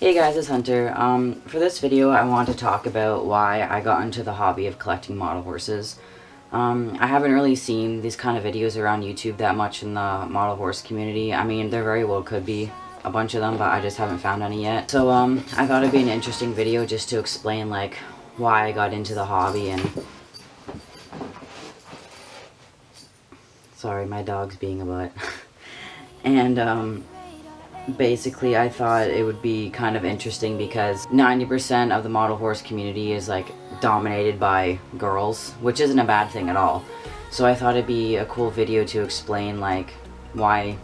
Hey guys, it's Hunter. For this video I want to talk about why I got into the hobby of collecting model horses. I haven't really seen these kind of videos around YouTube that much in the model horse community. I mean, there very well could be a bunch of them, but I just haven't found any yet. So I thought it'd be an interesting video just to explain like why I got into the hobby. And sorry, my dog's being a butt. And basically I thought it would be kind of interesting because 90% of the model horse community is like dominated by girls, which isn't a bad thing at all. So I thought it'd be a cool video to explain like why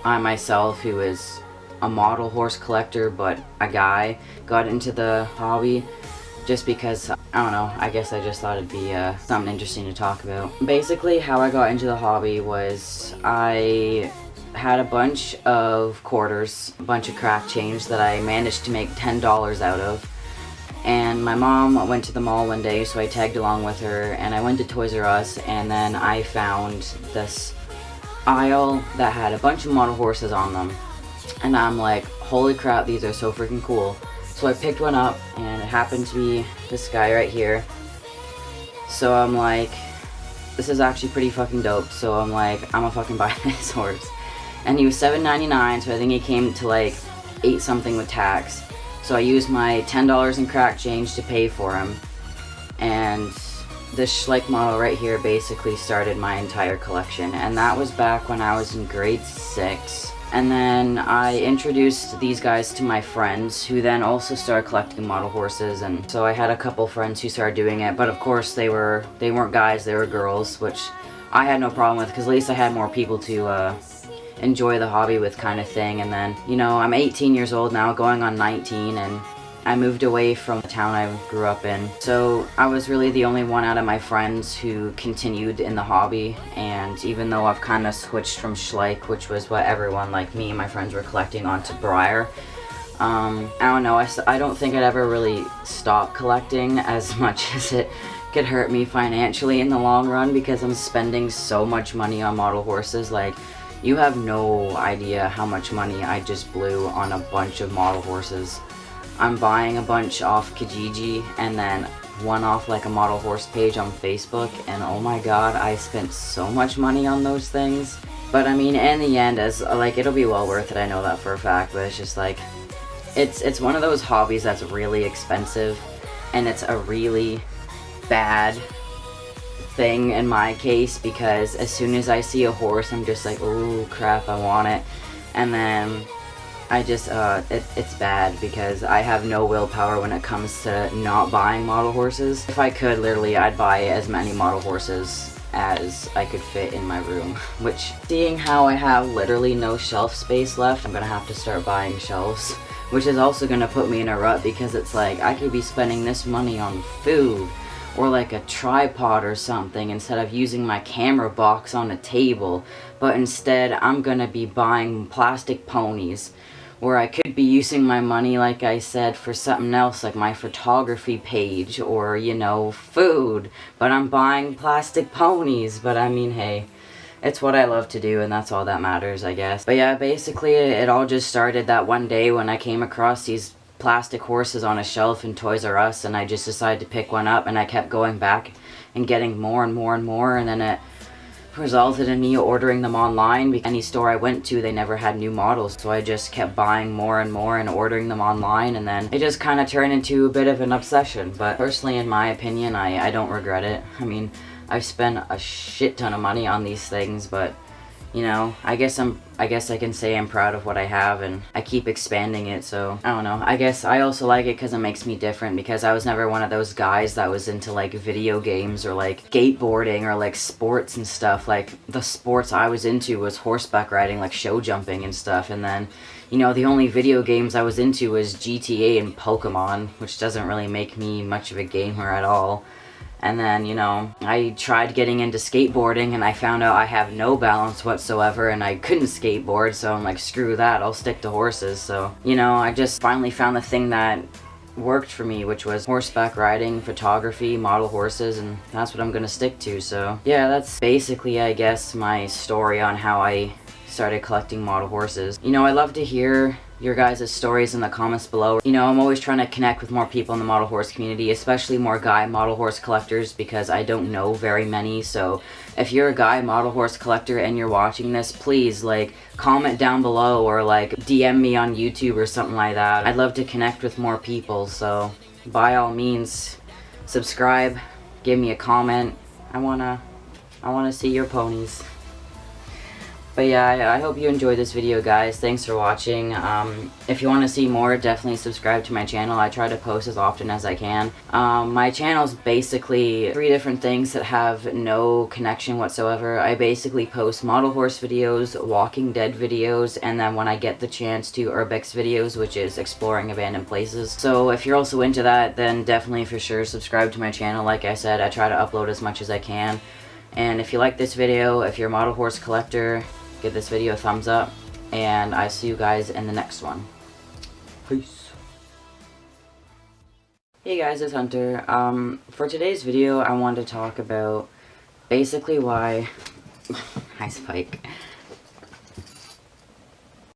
I myself, who is a model horse collector but a guy, got into the hobby. Just because, I don't know, I guess I just thought it'd be something interesting to talk about. Basically how I got into the hobby was I had a bunch of quarters, a bunch of crack change that I managed to make $10 out of. And my mom went to the mall one day, so I tagged along with her, and I went to Toys R Us, and then I found this aisle that had a bunch of model horses on them. And I'm like, holy crap, these are so freaking cool. So I picked one up, and it happened to be this guy right here. So I'm like, this is actually pretty fucking dope. So I'm like, I'm gonna fucking buy this horse. And he was $7.99, so I think he came to like 8 something with tax. So I used my $10 in crack change to pay for him. And this Schleich model right here basically started my entire collection. And that was back when I was in grade 6. And then I introduced these guys to my friends, who then also started collecting model horses. And so I had a couple friends who started doing it, but of course they weren't guys, they were girls, which I had no problem with, because at least I had more people to enjoy the hobby with, kind of thing. And then, you know, I'm 18 years old now, going on 19, and I moved away from the town I grew up in. So I was really the only one out of my friends who continued in the hobby. And even though I've kind of switched from Schleich, which was what everyone like me and my friends were collecting, onto Breyer, I don't know, I don't think I'd ever really stop collecting, as much as it could hurt me financially in the long run, because I'm spending so much money on model horses. Like, you have no idea how much money I just blew on a bunch of model horses. I'm buying a bunch off Kijiji, and then one off like a model horse page on Facebook, and oh my god, I spent so much money on those things. But I mean, in the end, as like, it'll be well worth it, I know that for a fact. But it's just like, it's one of those hobbies that's really expensive, and it's a really bad thing in my case, because as soon as I see a horse, I'm just like, oh crap, I want it. And then I just it's bad, because I have no willpower when it comes to not buying model horses. If I could, literally, I'd buy as many model horses as I could fit in my room, which, seeing how I have literally no shelf space left, I'm gonna have to start buying shelves, which is also gonna put me in a rut, because it's like, I could be spending this money on food or like a tripod or something, instead of using my camera box on a table. But instead I'm gonna be buying plastic ponies, where I could be using my money, like I said, for something else, like my photography page, or, you know, food. But I'm buying plastic ponies. But I mean, hey, it's what I love to do, and that's all that matters, I guess. But yeah, basically it all just started that one day when I came across these plastic horses on a shelf in Toys R Us, and I just decided to pick one up, and I kept going back and getting more and more and more, and then it resulted in me ordering them online, because any store I went to, they never had new models. So I just kept buying more and more and ordering them online, and then it just kind of turned into a bit of an obsession. But personally, in my opinion, I don't regret it. I mean, I've spent a shit ton of money on these things, but you know, I guess I can say I'm proud of what I have, and I keep expanding it. So I don't know, I guess I also like it because it makes me different, because I was never one of those guys that was into like video games or like skateboarding or like sports and stuff. Like, the sports I was into was horseback riding, like show jumping and stuff. And then, you know, the only video games I was into was GTA and Pokemon, which doesn't really make me much of a gamer at all. And then, you know, I tried getting into skateboarding, and I found out I have no balance whatsoever, and I couldn't skateboard, so I'm like, screw that, I'll stick to horses. So, you know, I just finally found the thing that worked for me, which was horseback riding, photography, model horses, and that's what I'm gonna stick to. So yeah, that's basically, I guess, my story on how I started collecting model horses. You know, I love to hear your guys' stories in the comments below. You know, I'm always trying to connect with more people in the model horse community, especially more guy model horse collectors, because I don't know very many. So if you're a guy model horse collector and you're watching this, please, like, comment down below or, like, DM me on YouTube or something like that. I'd love to connect with more people, so by all means, subscribe, give me a comment. I wanna see your ponies. But yeah, I hope you enjoyed this video, guys. Thanks for watching. If you want to see more, definitely subscribe to my channel. I try to post as often as I can. My channel's basically 3 different things that have no connection whatsoever. I basically post model horse videos, Walking Dead videos, and then when I get the chance to urbex videos, which is exploring abandoned places. So if you're also into that, then definitely for sure subscribe to my channel. Like I said, I try to upload as much as I can. And if you like this video, if you're a model horse collector, give this video a thumbs up, and I see you guys in the next one. Peace. Hey guys, it's Hunter. For today's video, I wanted to talk about basically why... Hi, Spike.